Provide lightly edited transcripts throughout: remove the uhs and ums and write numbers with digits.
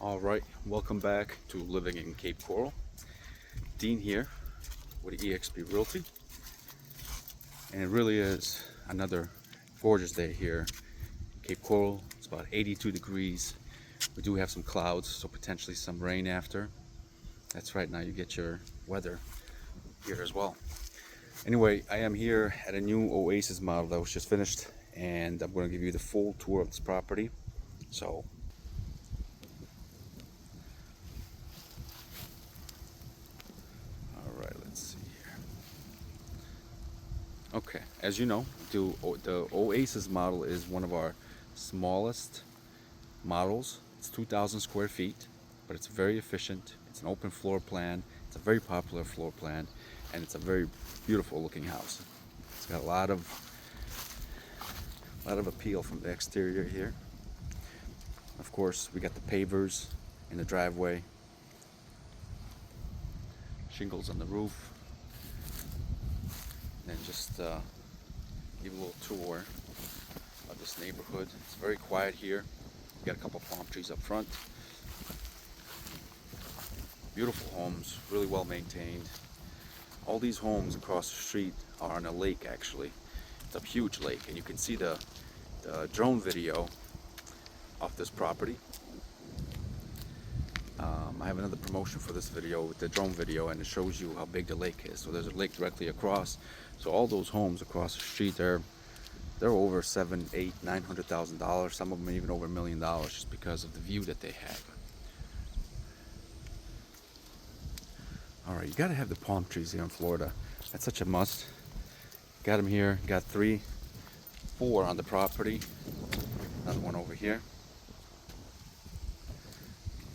All right, welcome back to Living in Cape Coral. Dean here with eXp Realty, and it really is another gorgeous day here in Cape Coral. It's about 82 degrees. We do have some clouds, so potentially some rain after. That's right, now you get your weather here as well. Anyway, I am here at a new OASIS model that was just finished, and I'm going to give you the full tour of this property. So okay, as you know, the OASIS model is one of our smallest models. It's 2,000 square feet, but it's very efficient. It's an open floor plan. It's a very popular floor plan, and it's a very beautiful looking house. It's got a lot of appeal from the exterior here. Of course, we got the pavers in the driveway, shingles on the roof, and just give a little tour of this neighborhood. It's very quiet here. We got a couple palm trees up front. Beautiful homes, really well maintained. All these homes across the street are on a lake actually. It's a huge lake, and you can see the drone video of this property. I have another promotion for this video with the drone video, and it shows you how big the lake is. So there's a lake directly across. So all those homes across the street, they're over $700,000, $800,000, $900,000. Some of them even over $1 million just because of the view that they have. All right, you got to have the palm trees here in Florida. That's such a must. Got them here. Got 4 on the property. Another one over here.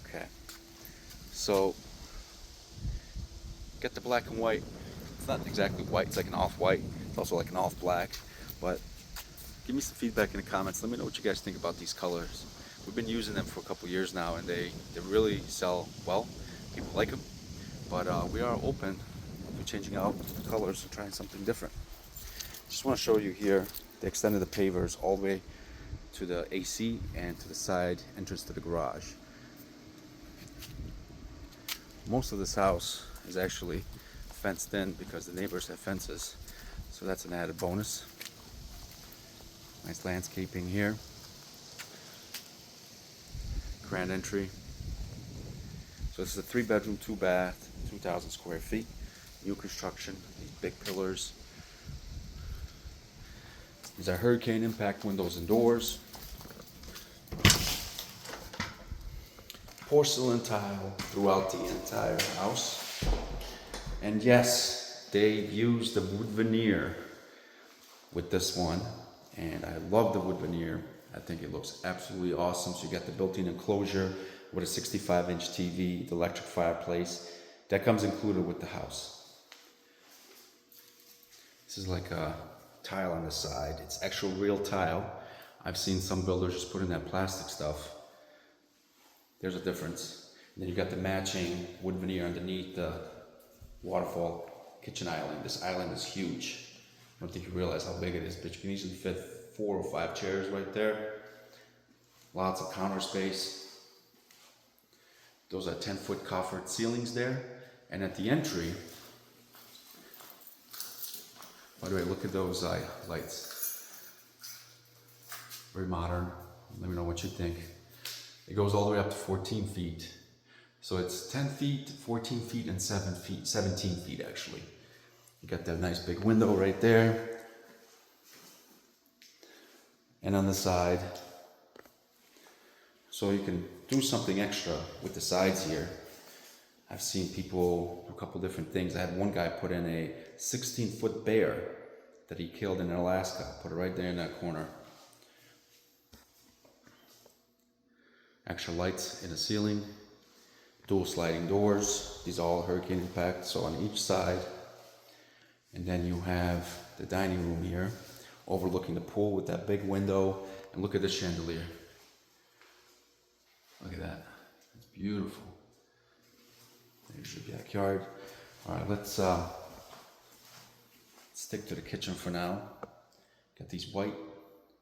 Okay. So, get the black and white. It's not exactly white. It's like an off-white. It's also like an off-black. But give me some feedback in the comments. Let me know what you guys think about these colors. We've been using them for a couple years now, and they really sell well. People like them. But we are open to changing out the colors and trying something different. Just want to show you here the extent of the pavers all the way to the AC and to the side entrance to the garage. Most of this house is actually fenced in because the neighbors have fences, so that's an added bonus. Nice landscaping here. Grand entry. So this is a 3-bedroom, 2-bath, 2,000 square feet. New construction, these big pillars. These are hurricane impact windows and doors. Porcelain tile throughout the entire house. And yes, they've used the wood veneer with this one. And I love the wood veneer. I think it looks absolutely awesome. So you got the built-in enclosure with a 65-inch TV, the electric fireplace. That comes included with the house. This is like a tile on the side. It's actual real tile. I've seen some builders just put in that plastic stuff. There's a difference. And then you got the matching wood veneer underneath the waterfall kitchen island. This island is huge. I don't think you realize how big it is, but you can easily fit 4 or 5 chairs right there. Lots of counter space. Those are 10-foot coffered ceilings there. And at the entry, by the way, look at those lights. Very modern. Let me know what you think. It goes all the way up to 14 feet. So it's 10 feet, 14 feet, and 17 feet actually. You got that nice big window right there. And on the side, so you can do something extra with the sides here. I've seen people do a couple different things. I had one guy put in a 16-foot bear that he killed in Alaska. Put it right there in that corner. Extra lights in the ceiling. Dual sliding doors. These are all hurricane impact, so on each side. And then you have the dining room here, overlooking the pool with that big window. And look at the chandelier. Look at that. It's beautiful. There's your backyard. All right, let's stick to the kitchen for now. Got these white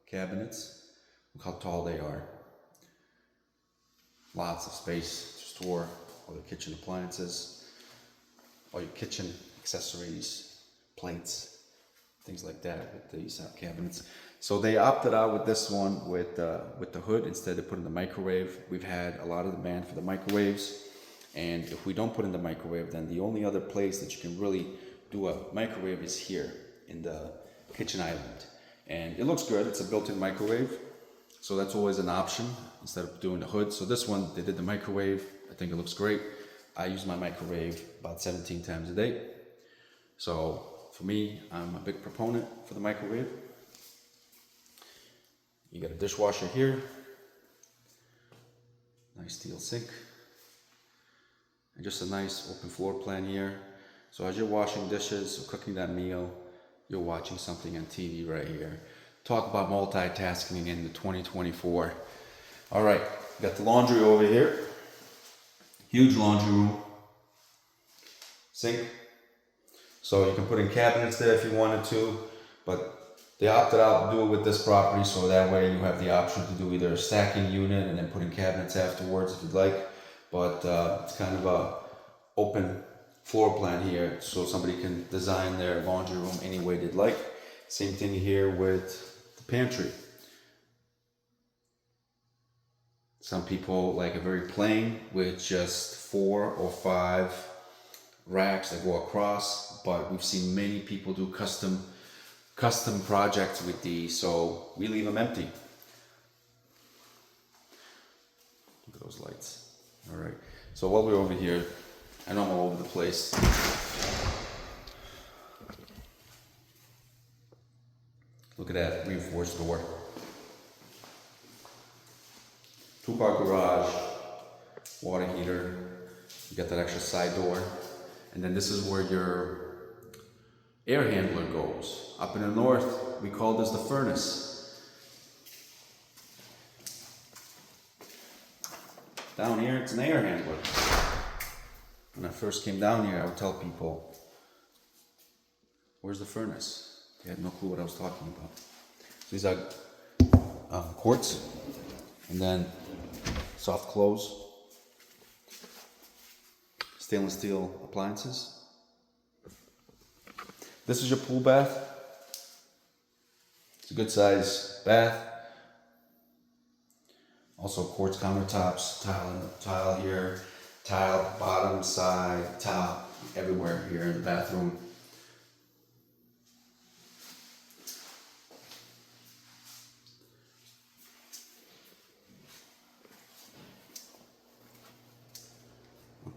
cabinets. Look how tall they are. Lots of space to store all your kitchen appliances, all your kitchen accessories, plates, things like that with these cabinets. So they opted out with this one with the hood instead of putting the microwave. We've had a lot of demand for the microwaves, and if we don't put in the microwave, then the only other place that you can really do a microwave is here in the kitchen island. And it looks good, it's a built-in microwave, so that's always an option instead of doing the hood. So this one, they did the microwave. I think it looks great. I use my microwave about 17 times a day. So for me, I'm a big proponent for the microwave. You got a dishwasher here, nice steel sink, and just a nice open floor plan here. So as you're washing dishes or cooking that meal, you're watching something on TV right here. Talk about multitasking in the 2024. All right, got the laundry over here. Huge laundry room, sink. So you can put in cabinets there if you wanted to, but they opted out to do it with this property, so that way you have the option to do either a stacking unit and then put in cabinets afterwards if you'd like. But it's kind of a open floor plan here, so somebody can design their laundry room any way they'd like. Same thing here with the pantry. Some people like a very plain with just 4 or 5 racks that go across, but we've seen many people do custom projects with these, so we leave them empty. Look at those lights. All right, so while we're over here, I know I'm all over the place. Look at that reinforced door. 2-car garage, water heater. You got that extra side door. And then this is where your air handler goes. Up in the north, we call this the furnace. Down here, it's an air handler. When I first came down here, I would tell people, where's the furnace? They had no clue what I was talking about. So these are quartz, and then soft close, stainless steel appliances. This is your pool bath. It's a good size bath. Also quartz countertops, tile here, tile bottom, side, top, everywhere here in the bathroom.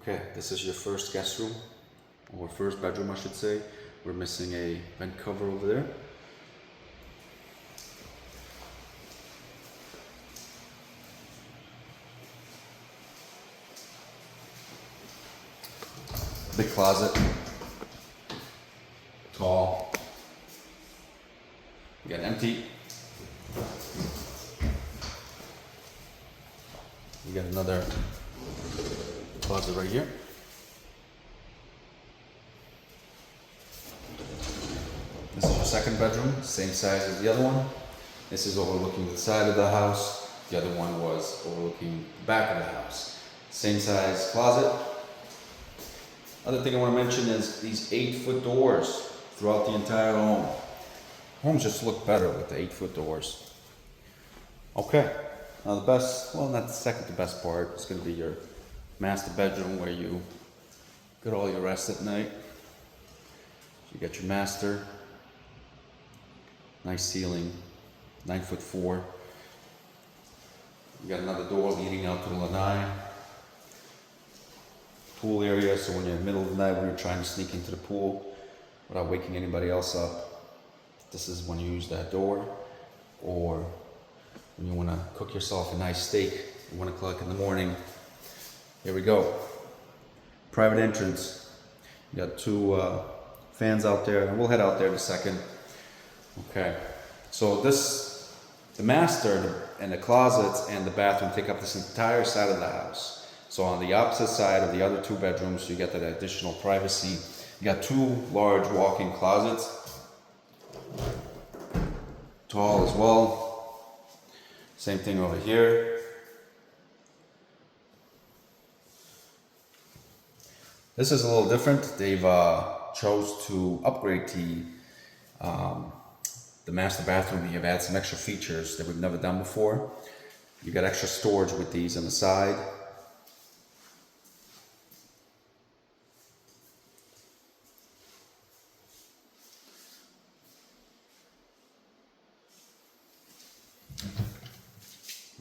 Okay, this is your first guest room, or first bedroom I should say. We're missing a vent cover over there. Big closet, tall, again empty. We got another closet right here. This is your second bedroom, same size as the other one. This is overlooking the side of the house. The other one was overlooking the back of the house. Same size closet. Other thing I want to mention is these 8-foot doors throughout the entire home. Homes just look better with the 8-foot doors. Okay, now the best, well not the second to best part, it's going to be your master bedroom where you get all your rest at night. You got your master, nice ceiling, 9'4". You got another door leading out to the lanai. Pool area, so when you're in the middle of the night when you're trying to sneak into the pool without waking anybody else up, this is when you use that door. Or when you want to cook yourself a nice steak at 1 o'clock in the morning. Here we go. Private entrance. You got 2 fans out there, and we'll head out there in a second. Okay, so the master and the closets and the bathroom take up this entire side of the house. So on the opposite side of the other 2 bedrooms, you get that additional privacy. You got 2 large walk-in closets, tall as well. Same thing over here. This is a little different. They've chose to upgrade the master bathroom. You've added some extra features that we've never done before. You got extra storage with these on the side.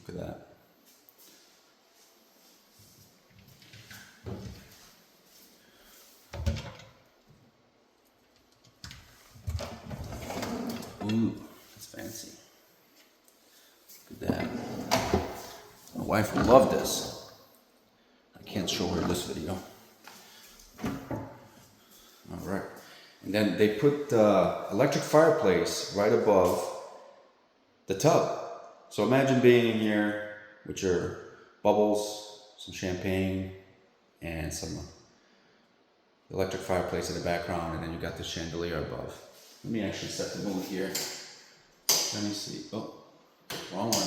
Look at that. Ooh, that's fancy. Look at that. My wife will love this. I can't show her this video. All right. And then they put electric fireplace right above the tub. So imagine being in here with your bubbles, some champagne, and some electric fireplace in the background, and then you got the chandelier above. Let me actually set the mood here. Let me see. Oh, wrong one.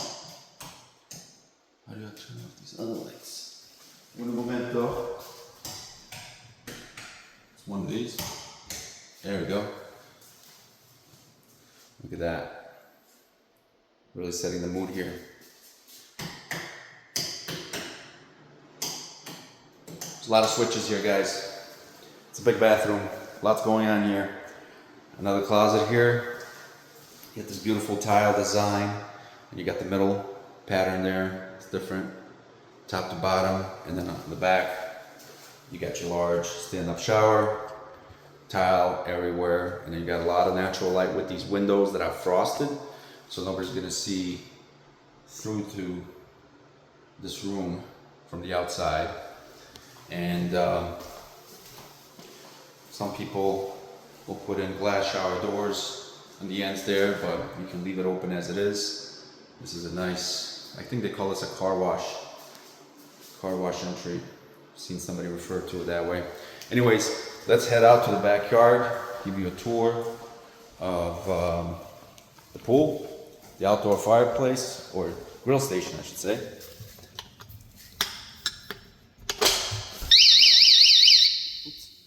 How do I turn off these other lights? Un momento. It's one of these. There we go. Look at that. Really setting the mood here. There's a lot of switches here, guys. It's a big bathroom. Lots going on here. Another closet here. You get this beautiful tile design. And you got the middle pattern there. It's different. Top to bottom. And then on the back, you got your large stand-up shower. Tile everywhere. And then you got a lot of natural light with these windows that are frosted. So nobody's gonna see through to this room from the outside. And some people will put in glass shower doors on the ends there, but you can leave it open as it is. This is a nice, I think they call this a car wash entry. I've seen somebody refer to it that way. Anyways, let's head out to the backyard, give you a tour of the pool, the outdoor fireplace, or grill station, I should say. Oops.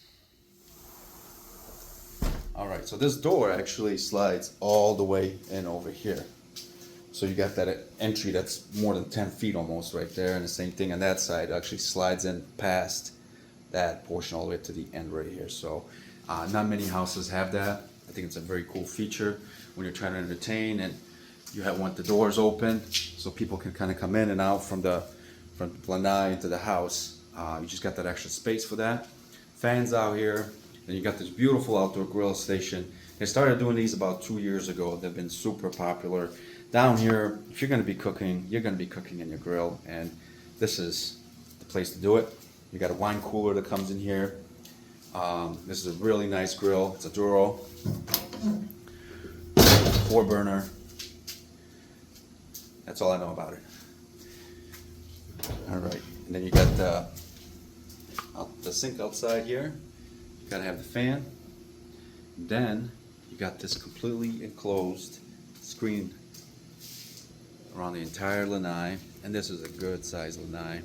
All right, so this door actually slides all the way in over here. So you got that entry that's more than 10 feet almost right there, and the same thing on that side actually slides in past that portion all the way to the end right here. So not many houses have that. I think it's a very cool feature when you're trying to entertain and you want the doors open so people can kind of come in and out from the lanai into the house. You just got that extra space for that. Fans out here. Then you got this beautiful outdoor grill station. They started doing these about 2 years ago. They've been super popular. Down here, if you're going to be cooking, you're going to be cooking in your grill, and this is the place to do it. You got a wine cooler that comes in here. This is a really nice grill. It's a Duro 4-burner. That's all I know about it. All right, and then you got the sink outside here. You gotta have the fan. And then you got this completely enclosed screen around the entire lanai, and this is a good size lanai.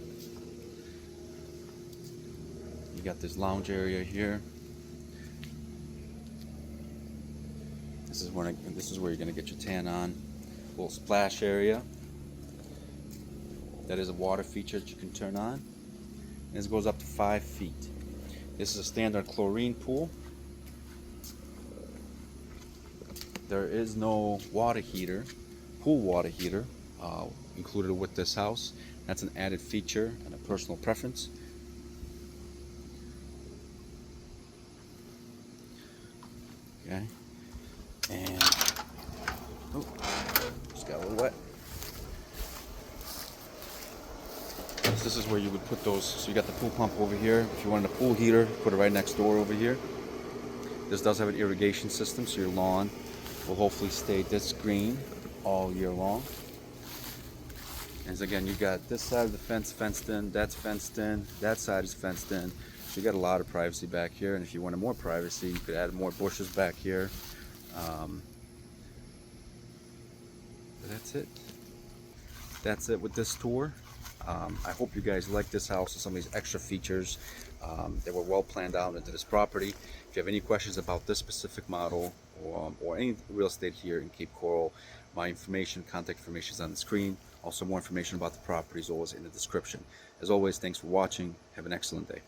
You got this lounge area here. This is where you're gonna get your tan on. A little splash area. That is a water feature that you can turn on. And this goes up to 5 feet. This is a standard chlorine pool. There is no water heater, pool water heater, included with this house. That's an added feature and a personal preference. Okay. And oh, just got a little wet. So this is where you would put those. So you got the pool pump over here. If you wanted a pool heater, put it right next door over here. This does have an irrigation system, so your lawn will hopefully stay this green all year long. And again, you got this side of the fence fenced in, that's fenced in, that side is fenced in. So you got a lot of privacy back here. And if you wanted more privacy, you could add more bushes back here. But that's it. That's it with this tour. I hope you guys like this house and some of these extra features that were well planned out into this property. If you have any questions about this specific model or any real estate here in Cape Coral, my contact information is on the screen. Also, more information about the property is always in the description. As always, thanks for watching. Have an excellent day.